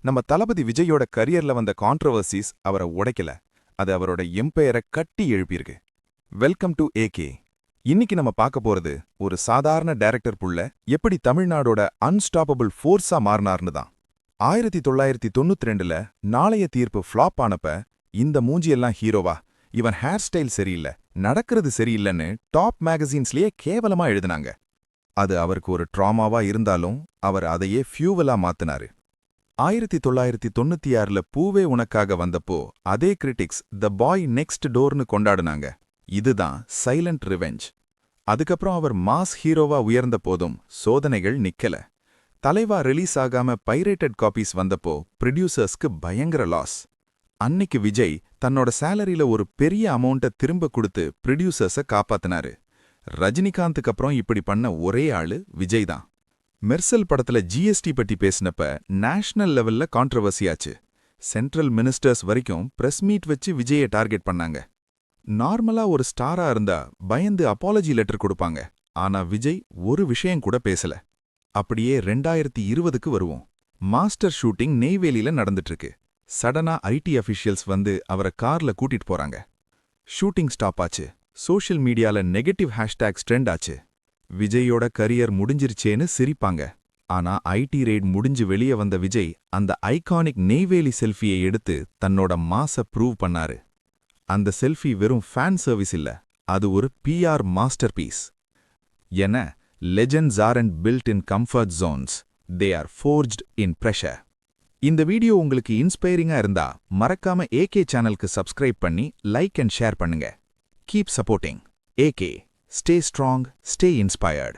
நம்ம தளபதி விஜயோட கரியர்ல வந்த கான்ட்ரவர்சிஸ் அவரை உடைக்கல, அது அவரோட எம்பையரை கட்டி எழுப்பியிருக்கு. Welcome to AK. இன்னைக்கு நம்ம பார்க்க போறது ஒரு சாதாரண டைரக்டர் புள்ள எப்படி தமிழ்நாடோட அன்ஸ்டாப்பபிள் ஃபோர்ஸா மாறினார்னு தான். 1992ல நாளைய தீர்ப்பு ஃப்ளாப் ஆனப்ப இந்த மூஞ்சியெல்லாம் ஹீரோவா, இவன் ஹேர் ஸ்டைல் சரியில்லை, நடக்கிறது சரியில்லைன்னு டாப் மேகசின்ஸ்லயே கேவலமா எழுதினாங்க. அது அவருக்கு ஒரு ட்ராமாவா இருந்தாலும் அவர் அதையே ஃபியூவலா மாத்தினாரு. 1996ல பூவே உனக்காக வந்தப்போ அதே கிரிட்டிக்ஸ் த பாய் நெக்ஸ்ட் டோர்னு கொண்டாடுனாங்க. இதுதான் சைலண்ட் ரிவெஞ்ச். அதுக்கப்புறம் அவர் மாஸ் ஹீரோவா உயர்ந்த போதும் சோதனைகள் நிக்கல. தலைவா ரிலீஸ் ஆகாம பைரேட்டட் காப்பீஸ் வந்தப்போ ப்ரொடியூசர்ஸ்க்கு பயங்கர லாஸ். அன்னைக்கு விஜய் தன்னோட சேலரியில ஒரு பெரிய அமௌண்ட்டை திரும்ப கொடுத்து ப்ரொடியூசர்ஸை காப்பாத்தினாரு. ரஜினிகாந்துக்கு அப்புறம் இப்படி பண்ண ஒரே ஆளு விஜய் தான். மெர்சல் படத்துல ஜிஎஸ்டி பத்தி பேசினப்ப நேஷனல் லெவல்ல கான்ட்ரவர்சி ஆச்சு. சென்ட்ரல் மினிஸ்டர்ஸ் வரைக்கும் பிரஸ் மீட் வச்சு விஜயை டார்கெட் பண்ணாங்க. நார்மலா ஒரு ஸ்டாரா இருந்தா பயந்து அப்பாலஜி லெட்டர் கொடுப்பாங்க. ஆனா விஜய் ஒரு விஷயம் கூட பேசல. அப்படியே 2020க்கு வருவோம். மாஸ்டர் ஷூட்டிங் நெய்வேலியில நடந்துட்டு இருக்கு. சடனா ஐடி அஃபிஷியல்ஸ் வந்து அவரை கார்ல கூட்டிட்டு போறாங்க. ஷூட்டிங் ஸ்டாப் ஆச்சு. சோஷியல் மீடியால நெகட்டிவ் ஹேஷ்டேக்ஸ் ட்ரெண்ட் ஆச்சு. விஜயோட கரியர் முடிஞ்சிருச்சேன்னு சிரிப்பாங்க. ஆனா ஐடி ரெய்ட் முடிஞ்சு வெளியே வந்த விஜய் அந்த ஐகானிக் நெய்வேலி செல்ஃபியை எடுத்து தன்னோட மாஸ ப்ரூவ் பண்ணாரு. அந்த செல்ஃபி வெறும் ஃபேன் சர்வீஸ் இல்ல, அது ஒரு பிஆர் மாஸ்டர் பீஸ். என legends aren't built in comfort zones, they are forged in pressure. இந்த வீடியோ உங்களுக்கு இன்ஸ்பைரிங்கா இருந்தா மறக்காம ஏகே சேனலுக்கு சப்ஸ்கிரைப் பண்ணி லைக் அண்ட் ஷேர் பண்ணுங்க. Keep supporting AK. Stay strong, stay inspired.